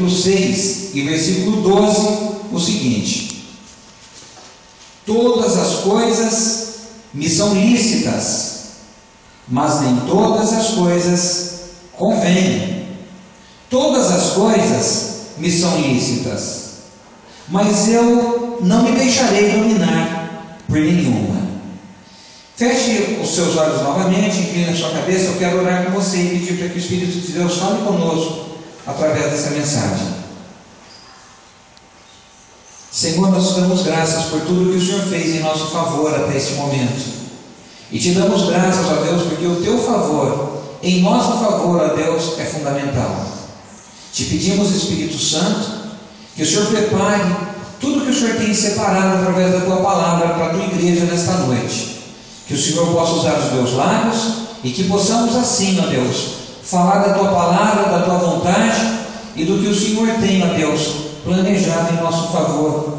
capítulo 6 e versículo 12, o seguinte: todas as coisas me são lícitas, mas nem todas as coisas convêm. Todas as coisas me são lícitas, mas eu não me deixarei dominar por nenhuma. Feche os seus olhos novamente, incline a sua cabeça. Eu quero orar com você e pedir para que o Espírito de Deus fale conosco através dessa mensagem. Senhor, nós te damos graças por tudo que o Senhor fez em nosso favor até este momento. E te damos graças, ó Deus, porque o teu favor, em nosso favor, ó Deus, é fundamental. Te pedimos, Espírito Santo, que o Senhor prepare tudo que o Senhor tem separado através da tua palavra para a tua igreja nesta noite. Que o Senhor possa usar os meus lábios e que possamos assim, ó Deus, falar da tua palavra, da tua vontade e do que o Senhor tem, ó Deus, planejado em nosso favor,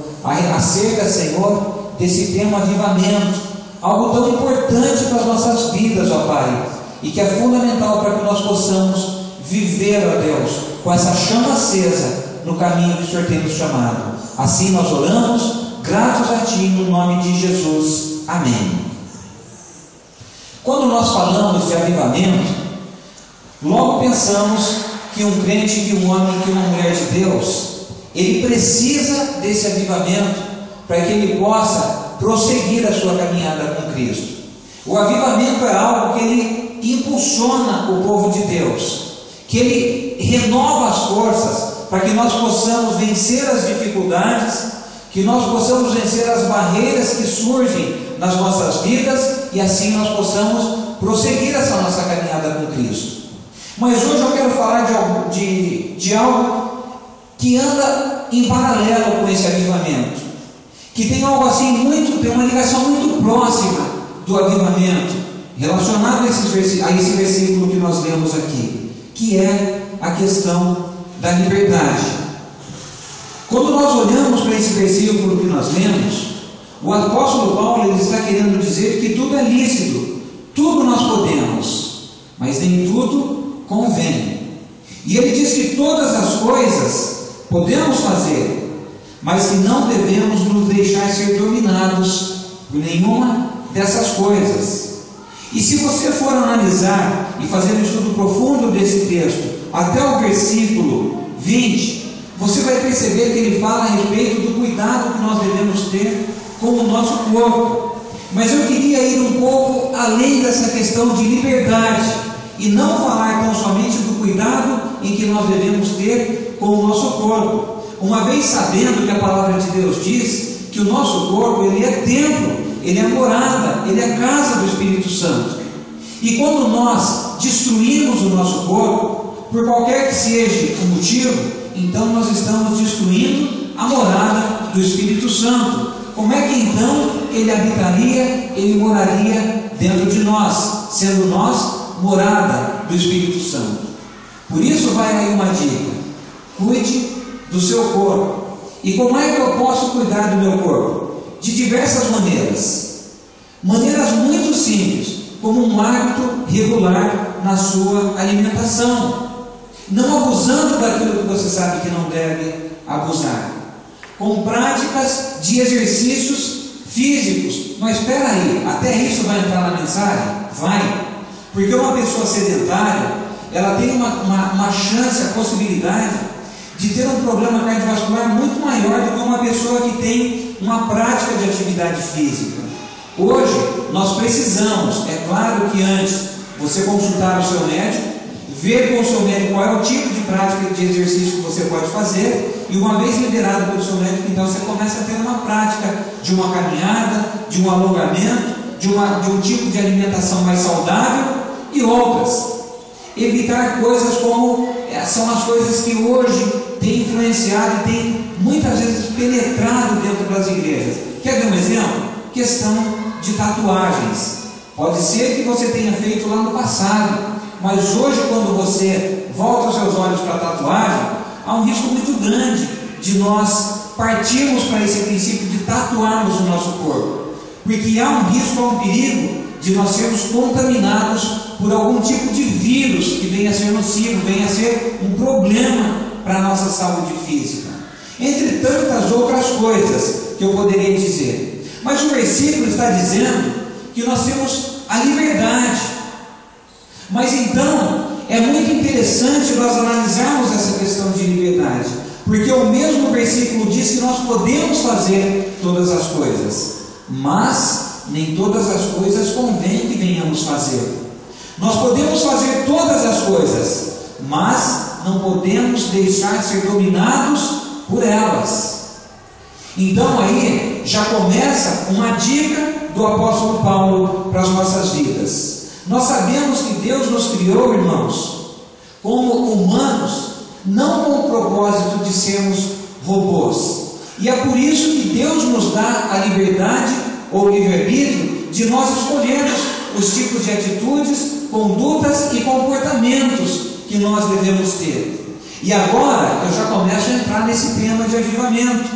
acerca, Senhor, desse tema avivamento, algo tão importante para as nossas vidas, ó Pai, e que é fundamental para que nós possamos viver, ó Deus, com essa chama acesa no caminho que o Senhor tem nos chamado. Assim nós oramos, gratos a Ti, no nome de Jesus. Amém. Quando nós falamos de avivamento, logo pensamos que um crente, que um homem, que uma mulher de Deus, ele precisa desse avivamento para que ele possa prosseguir a sua caminhada com Cristo. O avivamento é algo que ele impulsiona o povo de Deus, que ele renova as forças para que nós possamos vencer as dificuldades, que nós possamos vencer as barreiras que surgem nas nossas vidas e assim nós possamos prosseguir essa nossa caminhada com Cristo. Mas hoje eu quero falar de algo que anda em paralelo com esse avivamento, que tem algo assim tem uma ligação muito próxima do avivamento, relacionado a esse versículo que nós lemos aqui, que é a questão da liberdade. Quando nós olhamos para esse versículo que nós lemos, o apóstolo Paulo ele está querendo dizer que tudo é lícito, tudo nós podemos, mas nem tudo convém. E ele diz que todas as coisas podemos fazer, mas que não devemos nos deixar ser dominados por nenhuma dessas coisas. E se você for analisar e fazer um estudo profundo desse texto, até o versículo 20, você vai perceber que ele fala a respeito do cuidado que nós devemos ter com o nosso corpo. Mas eu queria ir um pouco além dessa questão de liberdade e não falar tão somente do cuidado em que nós devemos ter com o nosso corpo, uma vez sabendo que a palavra de Deus diz que o nosso corpo ele é templo, ele é morada, ele é casa do Espírito Santo. E quando nós destruímos o nosso corpo, por qualquer que seja o motivo, então nós estamos destruindo a morada do Espírito Santo. Como é que então ele habitaria, ele moraria dentro de nós, sendo nós morada do Espírito Santo? Por isso vai aí uma dica: cuide do seu corpo. E como é que eu posso cuidar do meu corpo? De diversas maneiras muito simples, como um hábito regular na sua alimentação, não abusando daquilo que você sabe que não deve abusar, com práticas de exercícios físicos. Mas espera aí, até isso vai entrar na mensagem? Vai, porque uma pessoa sedentária, ela tem uma chance, a possibilidade de ter um problema cardiovascular muito maior do que uma pessoa que tem uma prática de atividade física. Hoje nós precisamos, é claro que antes você consultar o seu médico, ver com o seu médico qual é o tipo de prática de exercício que você pode fazer, e uma vez liberado pelo seu médico, então você começa a ter uma prática de uma caminhada, de um alongamento, de um tipo de alimentação mais saudável e outras. Evitar coisas como são as coisas que hoje têm influenciado e têm muitas vezes penetrado dentro das igrejas. Quer ver um exemplo? Questão de tatuagens. Pode ser que você tenha feito lá no passado, mas hoje, quando você volta os seus olhos para a tatuagem, há um risco muito grande de nós partirmos para esse princípio de tatuarmos o nosso corpo, porque há um risco, há um perigo de nós sermos contaminados por algum tipo de vírus que venha a ser nocivo, venha a ser um problema para a nossa saúde física. Entre tantas outras coisas que eu poderia dizer. Mas o versículo está dizendo que nós temos a liberdade. Mas então, é muito interessante nós analisarmos essa questão de liberdade, porque o mesmo versículo diz que nós podemos fazer todas as coisas, mas nem todas as coisas convém que venhamos fazer. Nós podemos fazer todas as coisas, mas não podemos deixar de ser dominados por elas. Então aí já começa uma dica do apóstolo Paulo para as nossas vidas. Nós sabemos que Deus nos criou, irmãos, como humanos, não com o propósito de sermos robôs. E é por isso que Deus nos dá a liberdade ou livre-arbítrio de nós escolhermos os tipos de atitudes, condutas e comportamentos que nós devemos ter. E agora eu já começo a entrar nesse tema de avivamento,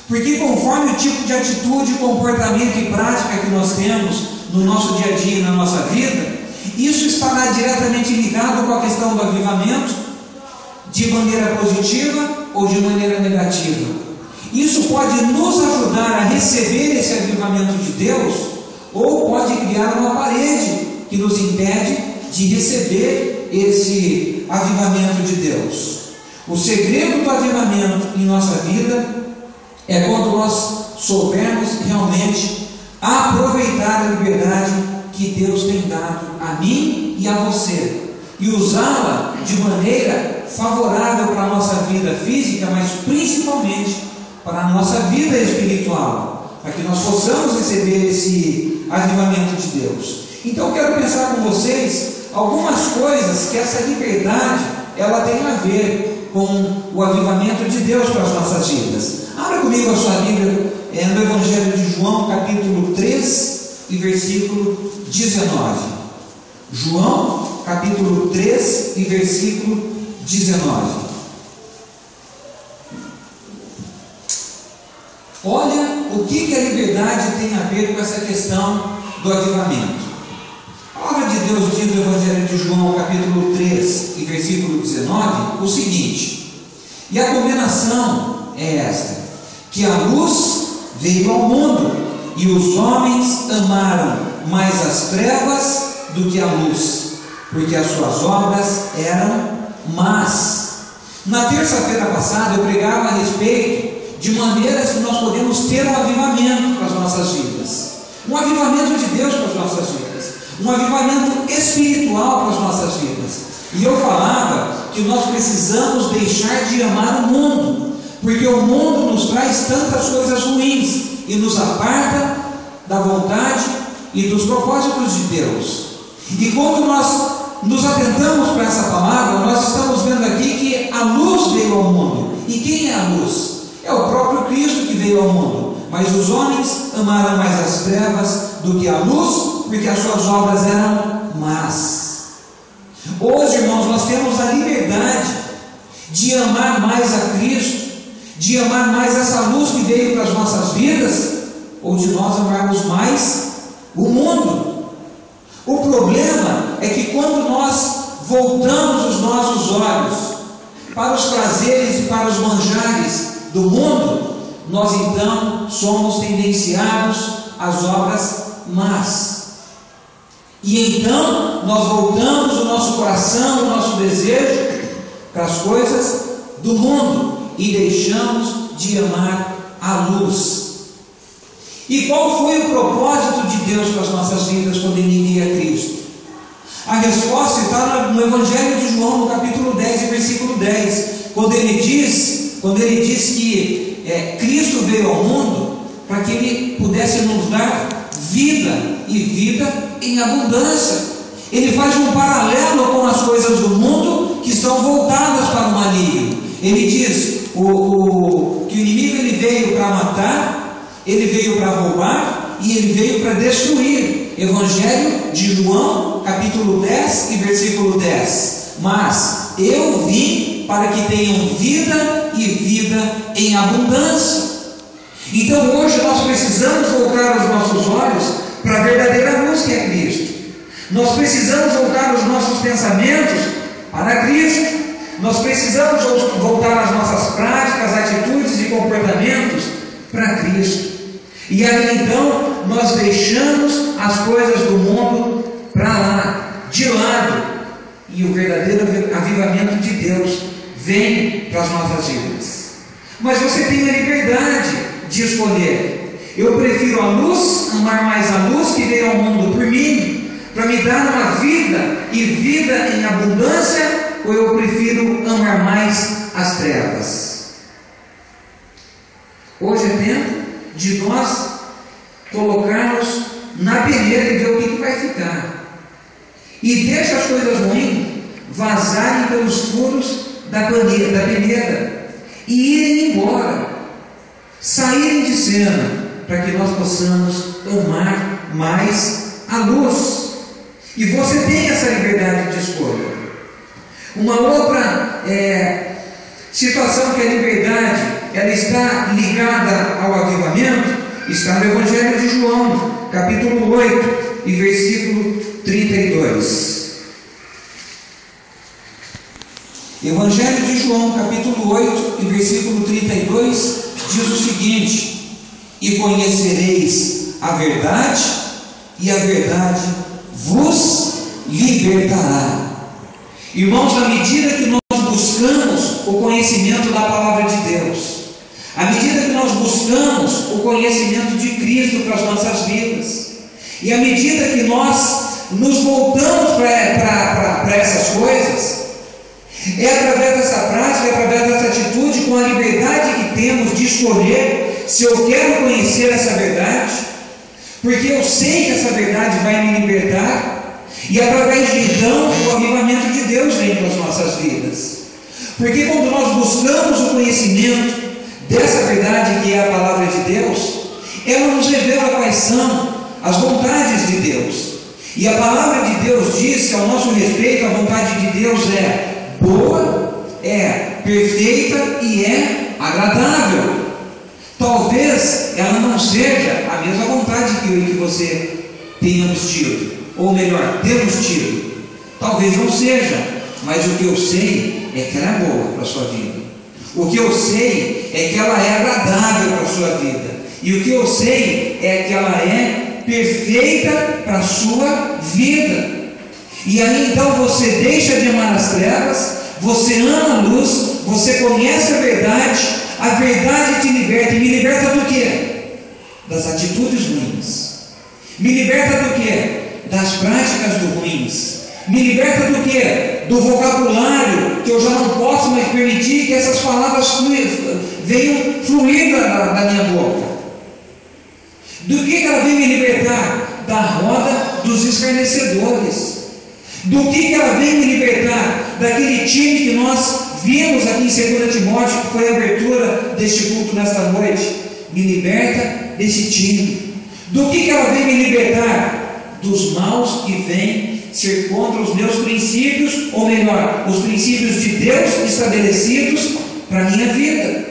porque conforme o tipo de atitude, comportamento e prática que nós temos no nosso dia a dia e na nossa vida, isso estará diretamente ligado com a questão do avivamento, de maneira positiva ou de maneira negativa. Isso pode nos ajudar a receber esse avivamento de Deus, ou pode criar uma parede que nos impede de receber esse avivamento de Deus. O segredo do avivamento em nossa vida é quando nós soubermos realmente aproveitar a liberdade que Deus tem dado a mim e a você, e usá-la de maneira favorável para a nossa vida física, mas principalmente para a nossa vida espiritual, para que nós possamos receber esse avivamento de Deus. Então eu quero pensar com vocês algumas coisas que essa liberdade ela tem a ver com o avivamento de Deus para as nossas vidas. Abra comigo a sua Bíblia no Evangelho de João, capítulo 3 e versículo 19. João, capítulo 3 e versículo 19. Olha o que a liberdade tem a ver com essa questão do avivamento. A palavra de Deus diz no Evangelho de João, capítulo 3 e versículo 19, o seguinte: e a condenação é esta, que a luz veio ao mundo, e os homens amaram mais as trevas do que a luz, porque as suas obras eram más. Na terça-feira passada eu pregava a respeito de maneiras que nós podemos ter um avivamento para as nossas vidas, um avivamento de Deus para as nossas vidas, um avivamento espiritual para as nossas vidas. E eu falava que nós precisamos deixar de amar o mundo, porque o mundo nos traz tantas coisas ruins e nos aparta da vontade e dos propósitos de Deus. E quando nós nos atentamos para essa palavra, nós estamos vendo aqui que a luz veio ao mundo. E quem é a luz? É o próprio Cristo que veio ao mundo. Mas os homens amaram mais as trevas do que a luz, porque as suas obras eram más. Hoje, irmãos, nós temos a liberdade de amar mais a Cristo, de amar mais essa luz que veio para as nossas vidas, ou de nós amarmos mais o mundo. O problema é que quando nós voltamos os nossos olhos para os prazeres e para os manjares do mundo, nós então somos tendenciados às obras más. E então nós voltamos o nosso coração, o nosso desejo para as coisas do mundo e deixamos de amar a luz. E qual foi o propósito de Deus para as nossas vidas quando Ele envia Cristo? A resposta está no Evangelho de João, no capítulo 10 e versículo 10, quando ele diz que Cristo veio ao mundo para que Ele pudesse nos dar vida e vida em abundância. Ele faz um paralelo com as coisas do mundo que estão voltadas para o maligno. Ele diz que o inimigo ele veio para matar, ele veio para roubar e ele veio para destruir. Evangelho de João, capítulo 10 e versículo 10. Mas eu vim para que tenham vida e vida em abundância. Então hoje nós precisamos voltar os nossos olhos para a verdadeira luz que é Cristo. Nós precisamos voltar os nossos pensamentos para Cristo. nós precisamos voltar as nossas práticas, atitudes e comportamentos para Cristo. E aí então nós deixamos as coisas do mundo para lá, de lado, e o verdadeiro avivamento de Deus vem para as nossas vidas. Mas você tem a liberdade de escolher. Eu prefiro a luz, amar mais a luz que veio ao mundo por mim, para me dar uma vida e vida em abundância, ou eu prefiro amar mais as trevas? Hoje é tempo de nós colocarmos na peneira e ver o que vai ficar. E deixa as coisas ruins vazarem pelos furos da peneira e irem embora, saírem de cena, para que nós possamos amar mais a luz. E você tem essa liberdade de escolha. Uma outra situação que a liberdade ela está ligada ao avivamento está no Evangelho de João, capítulo 8 e versículo 32. Evangelho de João, capítulo 8 e versículo 32 diz o seguinte: e conhecereis a verdade, e a verdade vos libertará. Irmãos, à medida que nós buscamos o conhecimento da palavra de Deus, à medida que nós buscamos o conhecimento de Cristo para as nossas vidas, e à medida que nós nos voltamos para essas coisas, é através dessa prática, é através dessa atitude, com a liberdade que temos de escolher se eu quero conhecer essa verdade, porque eu sei que essa verdade vai me libertar, e através de então o avivamento de Deus vem para as nossas vidas. Porque quando nós buscamos o conhecimento dessa verdade que é a palavra de Deus, ela nos revela quais são as vontades de Deus. E a palavra de Deus diz que ao nosso respeito a vontade de Deus é boa, é perfeita e é agradável. Talvez ela não seja a mesma vontade que eu e que você tenhamos tido, ou melhor, temos tido. Talvez não seja, mas o que eu sei é que ela é boa para a sua vida. O que eu sei é que ela é agradável para a sua vida. E o que eu sei é que ela é perfeita para a sua vida. E aí então você deixa de amar as trevas, você ama a luz, você conhece a verdade te liberta. E me liberta do quê? Das atitudes ruins. Me liberta do quê? Das práticas do ruins. Me liberta do quê? Do vocabulário, que eu já não posso mais permitir que essas palavras venham fluir da minha boca. Do que ela vem me libertar? Da roda dos escarnecedores. Do que ela vem me libertar? Daquele time que nós vimos aqui em 2 Timóteo, que foi a abertura deste culto nesta noite. Me liberta desse time. Do que ela vem me libertar? Dos maus que vêm ser contra os meus princípios, ou melhor, os princípios de Deus estabelecidos para a minha vida.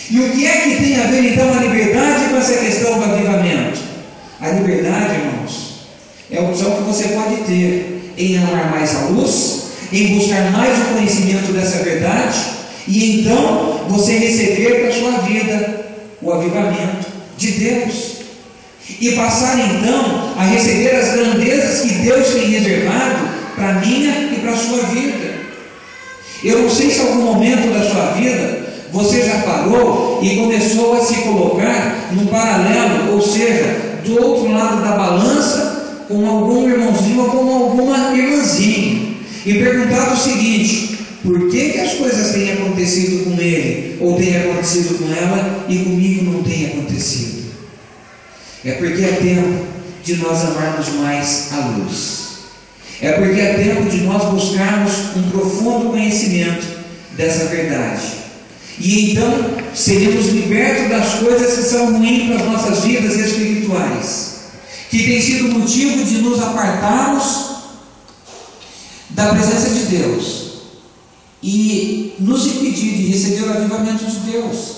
E o que é que tem a ver então a liberdade com essa questão do avivamento? A liberdade, irmãos, é a opção que você pode ter em amar mais a luz, em buscar mais o conhecimento dessa verdade, e então você receber para a sua vida o avivamento de Deus. E passar então a receber as grandezas que Deus tem reservado para a minha e para a sua vida. Eu não sei se em algum momento da sua vida você já parou e começou a se colocar no paralelo, ou seja, do outro lado da balança, com algum irmãozinho ou com alguma irmãzinha, e perguntado o seguinte: por que as coisas têm acontecido com ele, ou têm acontecido com ela, e comigo não tem acontecido? É porque é tempo de nós amarmos mais a luz. É porque é tempo de nós buscarmos um profundo conhecimento dessa verdade. E então seremos libertos das coisas que são ruins para as nossas vidas espirituais, que tem sido motivo de nos apartarmos da presença de Deus e nos impedir de receber o avivamento de Deus.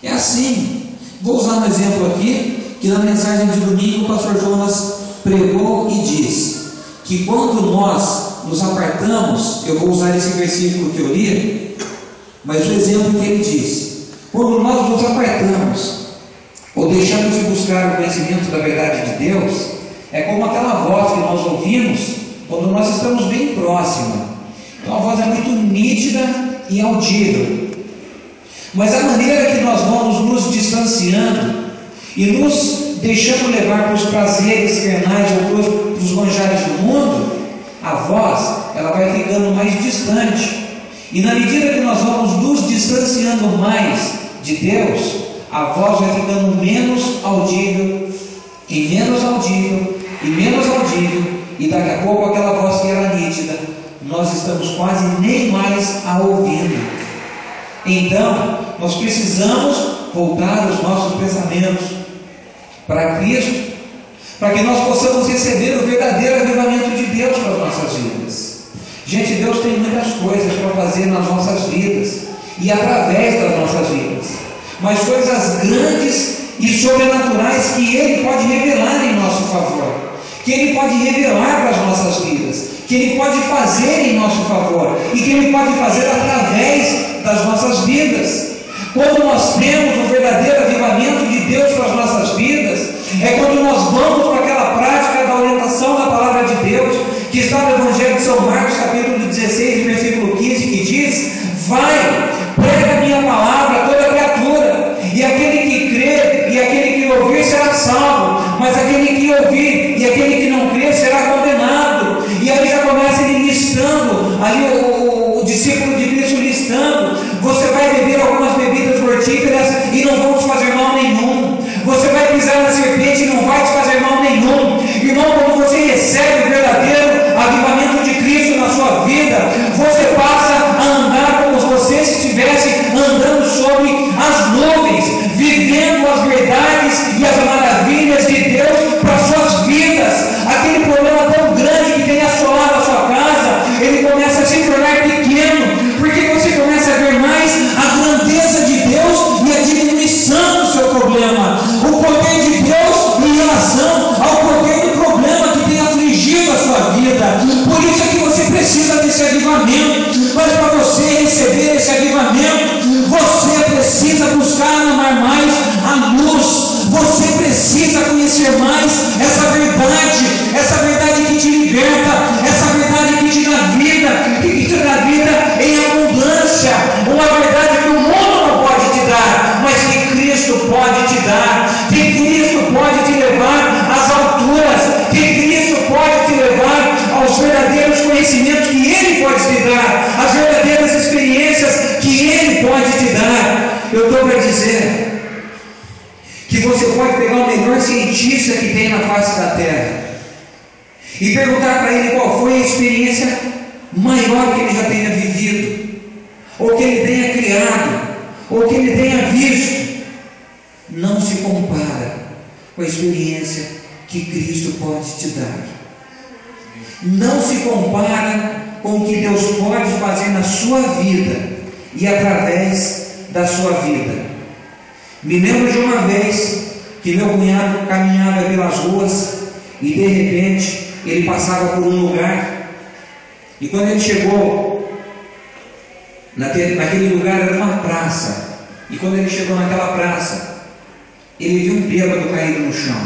É assim. Vou usar um exemplo aqui, que na mensagem de domingo o pastor Jonas pregou e disse que quando nós nos apartamos, eu vou usar esse versículo que eu li, mas o exemplo que ele diz: quando nós nos apartamos ou deixamos de buscar o conhecimento da verdade de Deus, é como aquela voz que nós ouvimos quando nós estamos bem próxima. Então a voz é muito nítida e audível, mas a maneira que nós vamos nos distanciando e nos deixando levar para os prazeres carnais ou para os manjares do mundo, a voz ela vai ficando mais distante. E na medida que nós vamos nos distanciando mais de Deus, a voz vai ficando menos audível, e menos audível, e menos audível, e daqui a pouco aquela voz que era nítida, nós estamos quase nem mais a ouvindo. Então, nós precisamos voltar os nossos pensamentos para Cristo, para que nós possamos receber o verdadeiro avivamento de Deus para as nossas vidas. Gente, Deus tem muitas coisas para fazer nas nossas vidas e através das nossas vidas, mas coisas grandes e sobrenaturais que Ele pode revelar em nosso favor, que Ele pode revelar para as nossas vidas, que Ele pode fazer em nosso favor e que Ele pode fazer através das nossas vidas. Quando nós temos o verdadeiro avivamento de Deus para as nossas vidas, é quando nós vamos para aquela prática da orientação da palavra de Deus, que está no Evangelho de São Marcos, capítulo 16, versículo 15, que diz: vai, prega a minha palavra a toda criatura, e aquele que crer e aquele que ouvir será salvo, mas aquele que ouvir e aquele que não crer será condenado. E aí já começa ele listando, ali o discípulo de Cristo listando: você vai beber algumas bebidas mortíferas e não vão te fazer mal nenhum, você vai pisar na serpente e não vai te fazer mal nenhum. Irmão, quando você recebe o verdadeiro avivamento de Cristo na sua vida, você passa a andar como se você estivesse andando sobre as nuvens, vivendo as verdades e as maravilhas de Deus para as suas vidas. Aquele problema tão grande que tem assolado a sua casa, ele começa a se tornar pequeno, porque você começa a ver mais a grandeza de Deus e a diminuição do seu problema, o poder de Deus em relação ao poder do problema que tem afligido a sua vida. Por isso é que você precisa desse avivamento. Mas para você receber esse avivamento, você precisa buscar amar mais a luz, você precisa conhecer mais essa verdade que te liberta, essa verdade que te dá vida, que te dá vida em abundância, uma verdade que o mundo não pode te dar, mas que Cristo pode te dar, que Cristo pode te levar às alturas, que Cristo pode te levar aos verdadeiros conhecimentos que Ele pode te dar, às verdadeiras experiências que Ele pode te dar. Eu estou para dizer que você pode pegar o melhor cientista que tem na face da Terra e perguntar para ele qual foi a experiência maior que ele já tenha vivido, ou que ele tenha criado, ou que ele tenha visto. Não se compara com a experiência que Cristo pode te dar. Não se compara com o que Deus pode fazer na sua vida e através da sua vida. Me lembro de uma vez que meu cunhado caminhava pelas ruas e de repente ele passava por um lugar, e quando ele chegou naquele lugar era uma praça, e quando ele chegou naquela praça, ele viu um bêbado caído no chão,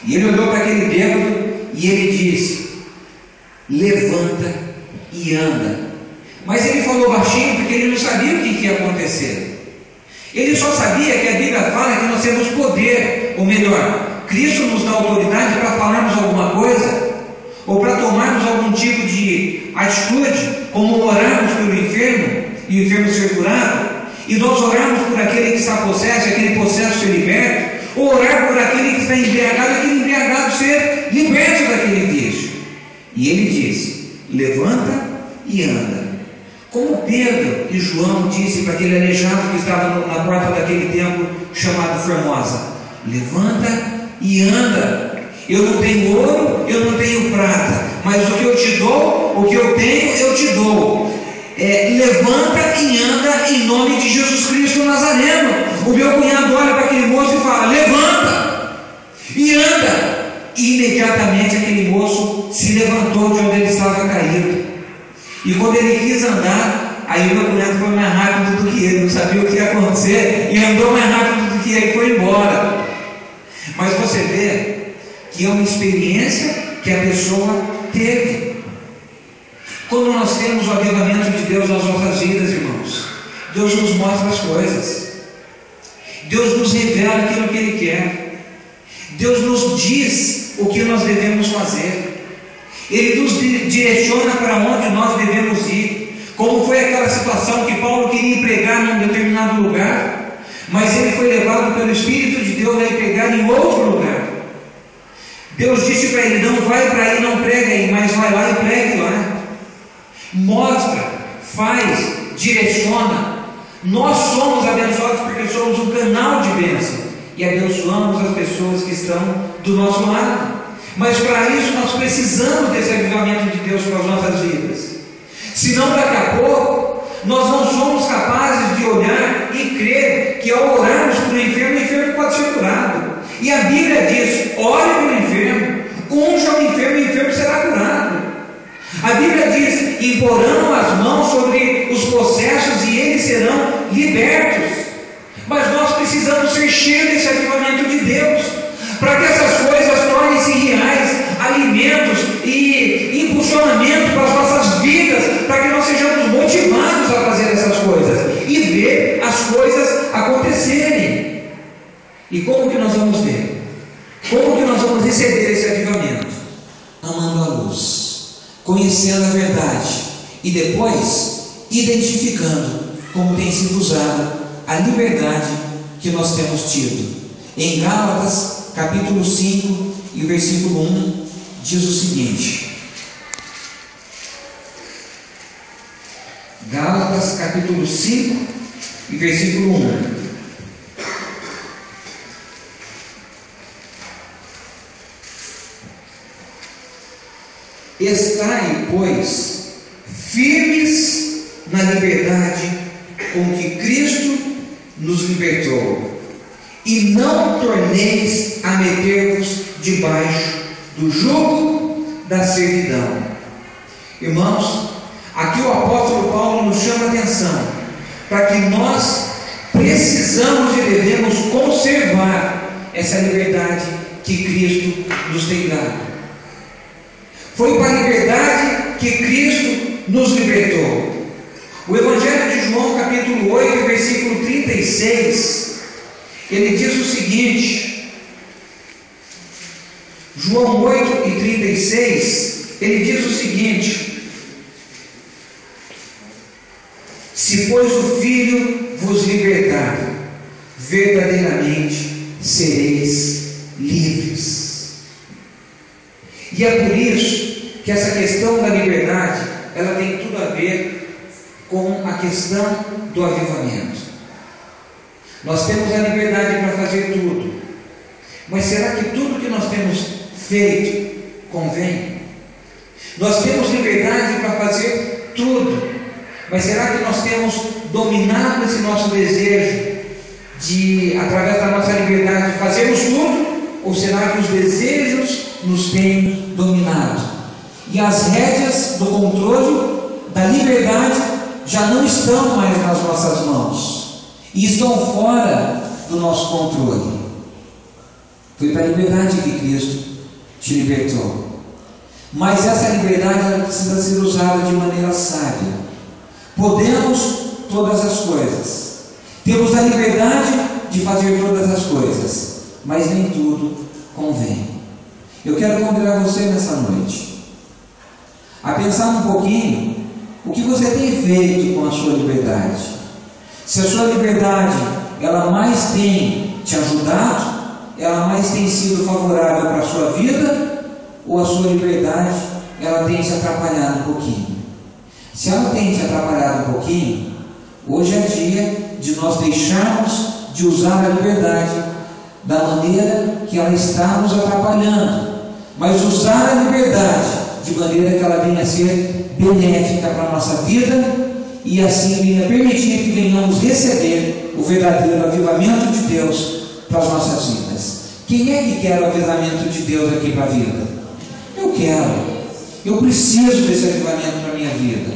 e ele olhou para aquele bêbado e ele disse: levanta e anda. Mas ele falou baixinho porque ele não sabia o que ia acontecer. Ele só sabia que a Bíblia fala que nós temos poder, ou melhor, Cristo nos dá autoridade para falarmos alguma coisa, ou para tomarmos algum tipo de atitude, como orarmos pelo enfermo e o enfermo ser curado, e nós orarmos por aquele que está possesso e aquele possesso ser liberto, ou orar por aquele que está embriagado e aquele embriagado ser liberto daquele vício. E ele diz: levanta e anda. Como Pedro e João disse para aquele aleijado que estava na porta daquele templo chamado Formosa: levanta e anda. Eu não tenho ouro, eu não tenho prata, mas o que eu te dou, o que eu tenho, eu te dou. Levanta e anda em nome de Jesus Cristo Nazareno. O meu cunhado olha para aquele moço e fala: levanta e anda. E imediatamente aquele moço se levantou de onde ele estava caído. E quando ele quis andar, aí o meu cunhado foi mais rápido do que ele, não sabia o que ia acontecer, e andou mais rápido do que ele e foi embora. Mas você vê que é uma experiência que a pessoa teve. Quando nós temos o avivamento de Deus nas nossas vidas, irmãos, Deus nos mostra as coisas, Deus nos revela aquilo que Ele quer, Deus nos diz o que nós devemos fazer, Ele nos direciona para onde nós devemos ir. Como foi aquela situação que Paulo queria pregar em um determinado lugar, mas ele foi levado pelo Espírito de Deus a ir pregar em outro lugar. Deus disse para ele: não vai para aí, não prega aí, mas vai lá e pregue lá. Mostra, faz, direciona. Nós somos abençoados porque somos um canal de bênção e abençoamos as pessoas que estão do nosso lado. Mas para isso nós precisamos desse avivamento de Deus para as nossas vidas. Senão daqui a pouco nós não somos capazes de olhar e crer que ao orarmos para o enfermo pode ser curado. E a Bíblia diz: ore para o enfermo, unja o enfermo será curado. A Bíblia diz: imporão as mãos sobre os possessos e eles serão libertos. Mas nós precisamos ser cheios desse avivamento de Deus, para que essas coisas tornem-se reais, alimentos e impulsionamento para as nossas vidas, para que nós sejamos motivados a fazer essas coisas e ver as coisas acontecerem. E como que nós vamos ver? Como que nós vamos receber esse avivamento? Amando a luz, conhecendo a verdade e depois identificando como tem sido usada a liberdade que nós temos tido. Em Gálatas capítulo 5 e versículo 1 diz o seguinte: Gálatas capítulo 5 e versículo 1: estai, pois, firmes na liberdade com que Cristo nos libertou, e não torneis a meter-vos debaixo do jugo da servidão. Irmãos, aqui o apóstolo Paulo nos chama a atenção para que nós precisamos e devemos conservar essa liberdade que Cristo nos tem dado. Foi para a liberdade que Cristo nos libertou. O Evangelho de João, capítulo 8, versículo 36, ele diz o seguinte: João 8 e 36, ele diz o seguinte: se pois o Filho vos libertar, verdadeiramente sereis livres. E é por isso que essa questão da liberdade, ela tem tudo a ver com a questão do avivamento. Nós temos a liberdade para fazer tudo, mas será que tudo que nós temos feito convém? Nós temos liberdade para fazer tudo, mas será que nós temos dominado esse nosso desejo de, através da nossa liberdade, fazermos tudo? Ou será que os desejos nos têm dominado? E as rédeas do controle da liberdade já não estão mais nas nossas mãos e estão fora do nosso controle. Foi para a liberdade que Cristo te libertou. Mas essa liberdade ela precisa ser usada de maneira sábia. Podemos todas as coisas, temos a liberdade de fazer todas as coisas, mas nem tudo convém. Eu quero convidar você nessa noite a pensar um pouquinho o que você tem feito com a sua liberdade. Se a sua liberdade ela mais tem te ajudado, ela mais tem sido favorável para a sua vida, ou a sua liberdade ela tem te atrapalhado um pouquinho. Se ela tem te atrapalhado um pouquinho, hoje é dia de nós deixarmos de usar a liberdade da maneira que ela está nos atrapalhando, mas usar a liberdade de maneira que ela venha a ser benéfica para a nossa vida e assim venha permitir que venhamos receber o verdadeiro avivamento de Deus para as nossas vidas. Quem é que quer o avivamento de Deus aqui para a vida? Eu quero. Eu preciso desse avivamento para a minha vida.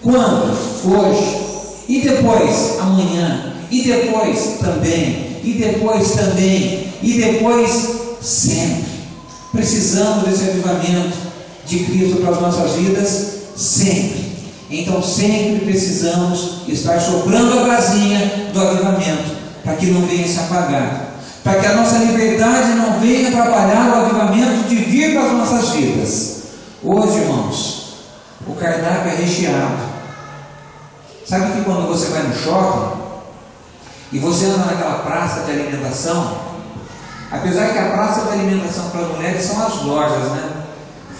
Quando? Hoje. E depois? Amanhã. E depois também. E depois também. E depois sempre. Precisamos desse avivamento de Cristo para as nossas vidas sempre. Então sempre precisamos estar soprando a brasinha do avivamento, para que não venha se apagar, para que a nossa liberdade não venha atrapalhar o avivamento de vir para as nossas vidas. Hoje, irmãos, o cardápio é recheado. Sabe que quando você vai no shopping e você anda naquela praça de alimentação, apesar que a praça de alimentação para as mulheres são as lojas, né?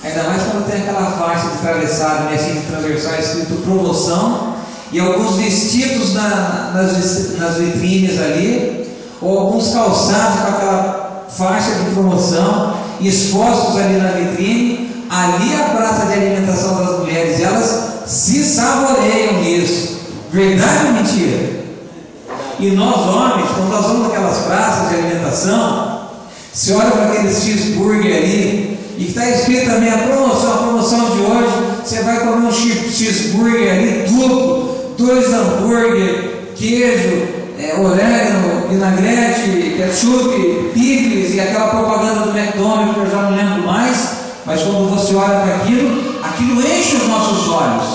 Ainda mais quando tem aquela faixa de travessado, né, assim, de transversal, escrito promoção, e alguns vestidos nas vitrines ali, ou alguns calçados com aquela faixa de promoção, expostos ali na vitrine. Ali a praça de alimentação das mulheres, elas se saboreiam nisso. Verdade ou mentira? E nós homens, quando nós vamos naquelas praças de alimentação, você olha para aquele cheeseburger ali, e está escrito também a promoção de hoje, você vai comer um cheeseburger ali duplo, 2 hambúrguer, queijo, orégano, vinagrete, ketchup, picles e aquela propaganda do McDonald's que eu já não lembro mais, mas quando você olha para aquilo enche os nossos olhos,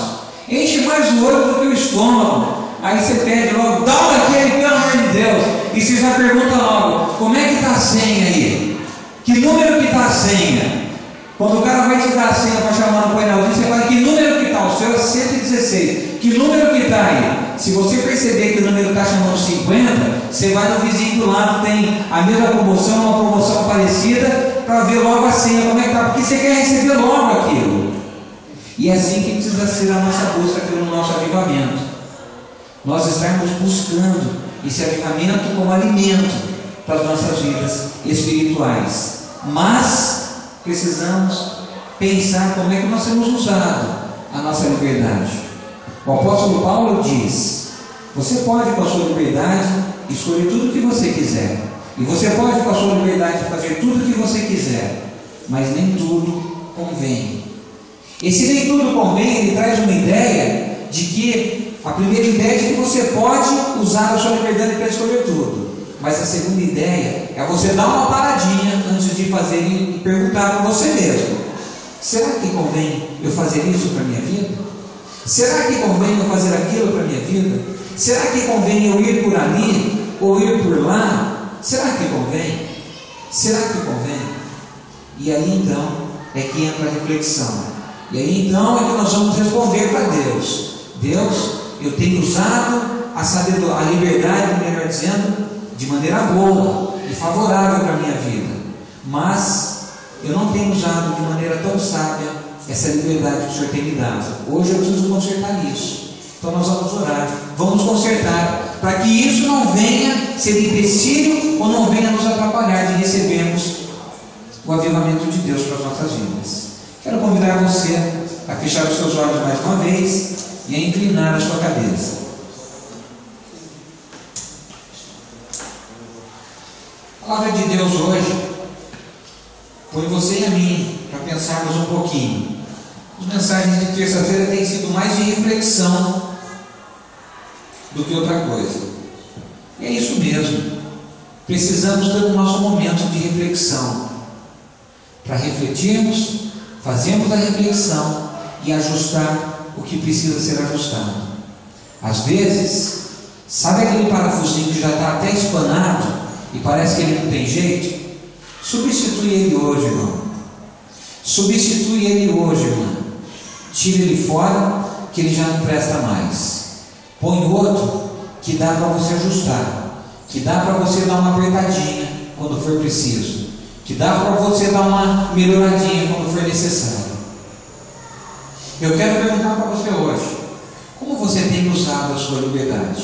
enche mais o olho do que o estômago. Aí você pede logo, dá um daquele, pelo amor de Deus, e você já pergunta logo, como é que está a senha aí? Que número que está a senha? Quando o cara vai te dar a senha para chamar no painelzinho, você fala, que número que está? O seu é 116. Que número que está aí? Se você perceber que o número está chamando 50, você vai no vizinho do lado, tem a mesma promoção, uma promoção parecida, para ver logo a senha, como é que está, porque você quer receber logo aquilo. E é assim que precisa ser a nossa busca pelo nosso avivamento. Nós estarmos buscando esse avivamento como alimento para as nossas vidas espirituais. Mas precisamos pensar como é que nós temos usado a nossa liberdade. O apóstolo Paulo diz: você pode, com a sua liberdade, escolher tudo o que você quiser, e você pode, com a sua liberdade, fazer tudo o que você quiser, mas nem tudo convém. Esse nem tudo convém, ele traz uma ideia de que a primeira ideia é de que você pode usar a sua liberdade para escolher tudo, mas a segunda ideia é você dar uma paradinha antes de fazer e perguntar para você mesmo: será que convém eu fazer isso para a minha vida? Será que convém eu fazer aquilo para a minha vida? Será que convém eu ir por ali ou ir por lá? Será que convém? Será que convém? E aí então é que entra a reflexão. E aí então é que nós vamos responder para Deus: Deus, eu tenho usado a liberdade, melhor dizendo, de maneira boa e favorável para a minha vida, mas eu não tenho usado de maneira tão sábia essa liberdade que o Senhor tem me dado. Hoje eu preciso consertar isso. Então nós vamos orar, vamos consertar, para que isso não venha ser empecilho ou não venha nos atrapalhar de recebermos o avivamento de Deus para as nossas vidas. Quero convidar você a fechar os seus olhos mais uma vez e a inclinar a sua cabeça. A palavra de Deus hoje põe você e a mim para pensarmos um pouquinho. As mensagens de terça-feira têm sido mais de reflexão do que outra coisa. E é isso mesmo. Precisamos ter o nosso momento de reflexão para refletirmos, fazermos a reflexão e ajustar o que precisa ser ajustado. Às vezes, sabe aquele parafusinho que já está até espanado e parece que ele não tem jeito? Substitui ele hoje, irmão. Substitui ele hoje, irmão. Tira ele fora, que ele já não presta mais. Põe outro que dá para você ajustar, que dá para você dar uma apertadinha quando for preciso, que dá para você dar uma melhoradinha quando for necessário. Eu quero perguntar para você hoje: como você tem usado a sua liberdade?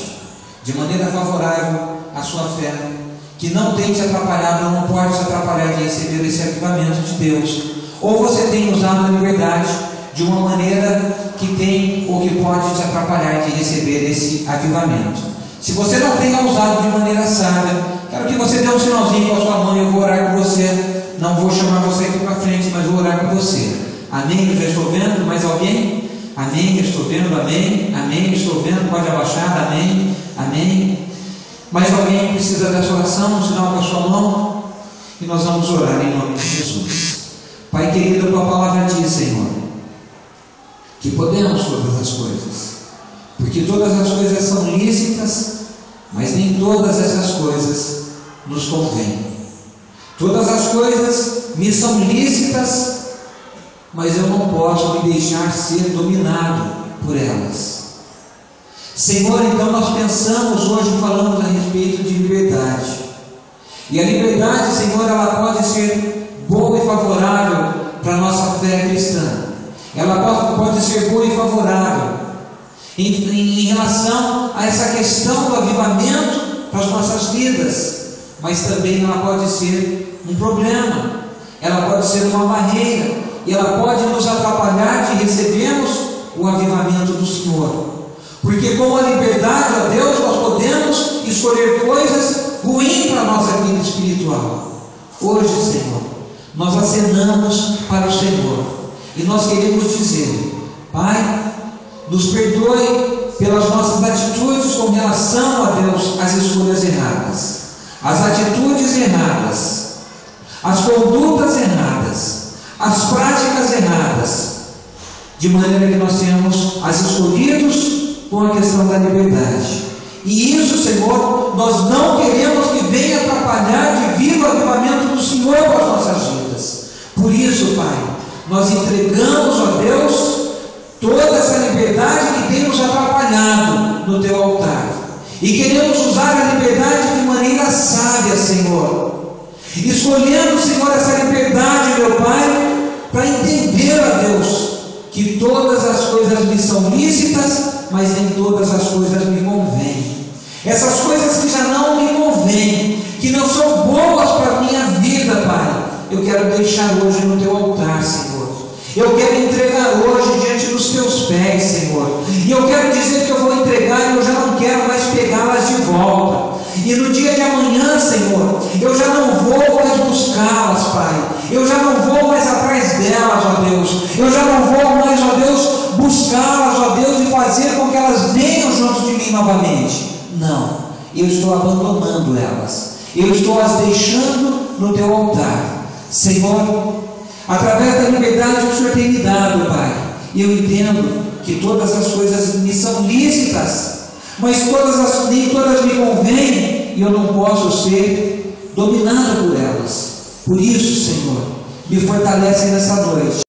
De maneira favorável à sua fé, que não tem te atrapalhado, ou não pode te atrapalhar de receber esse avivamento de Deus? Ou você tem usado a liberdade de uma maneira que tem ou que pode te atrapalhar de receber esse avivamento? Se você não tem usado de maneira sábia, Quero que você dê um sinalzinho com a sua mão, eu vou orar por você. Não vou chamar você aqui para frente, mas vou orar por você. Amém? Eu já estou vendo. Mais alguém? Amém? Eu estou vendo. Amém? Amém? Eu estou vendo. Pode abaixar. Amém? Amém? Mais alguém precisa dessa oração? Um sinal com a sua mão. E nós vamos orar em nome de Jesus. Pai querido, a tua palavra diz, Senhor, que podemos todas as coisas, porque todas as coisas são lícitas, mas nem todas essas coisas nos convêm. Todas as coisas me são lícitas, mas eu não posso me deixar ser dominado por elas. Senhor, então nós pensamos hoje, falamos a respeito de liberdade. E a liberdade, Senhor, ela pode ser boa e favorável para a nossa fé cristã. Ela pode ser boa e favorável em relação a essa questão do avivamento para as nossas vidas, mas também ela pode ser um problema, ela pode ser uma barreira, e ela pode nos atrapalhar de recebermos o avivamento do Senhor, porque com a liberdade, ó Deus, nós podemos escolher coisas ruins para a nossa vida espiritual. Hoje, Senhor, nós acenamos para o Senhor, e nós queremos dizer: Pai, nos perdoe pelas nossas atitudes com relação a Deus, às escolhas erradas, as atitudes erradas, as condutas erradas, as práticas erradas, de maneira que nós tenhamos as escolhidos com a questão da liberdade. E isso, Senhor, nós não queremos que venha atrapalhar de vir o avivamento do Senhor para as nossas vidas. Por isso, Pai, nós entregamos a Deus toda essa liberdade que tem nos atrapalhado no Teu altar, e queremos usar a liberdade de maneira sábia, Senhor, escolhendo, Senhor, essa liberdade, meu Pai, para entender, a Deus, que todas as coisas me são lícitas, mas nem todas as coisas me convêm. Essas coisas que já não me convêm, que não são boas para a minha vida, Pai, eu quero deixar hoje no Teu altar, Senhor. Eu quero entregar hoje diante dos Teus pés, Senhor. E eu quero dizer que eu vou entregar e eu já não quero mais pegá-las de volta. E no dia de amanhã, Senhor, eu já não vou mais buscá-las, Pai. Eu já não vou mais atrás delas, ó Deus. Eu já não vou mais, ó Deus, buscá-las, ó Deus, e fazer com que elas venham junto de mim novamente. Não, eu estou abandonando elas. Eu estou as deixando no Teu altar. Senhor, através da liberdade que o Senhor tem me dado, Pai, eu entendo que todas as coisas me são lícitas, mas nem todas me convêm, e eu não posso ser dominado por elas. Por isso, Senhor, me fortalece nessa noite.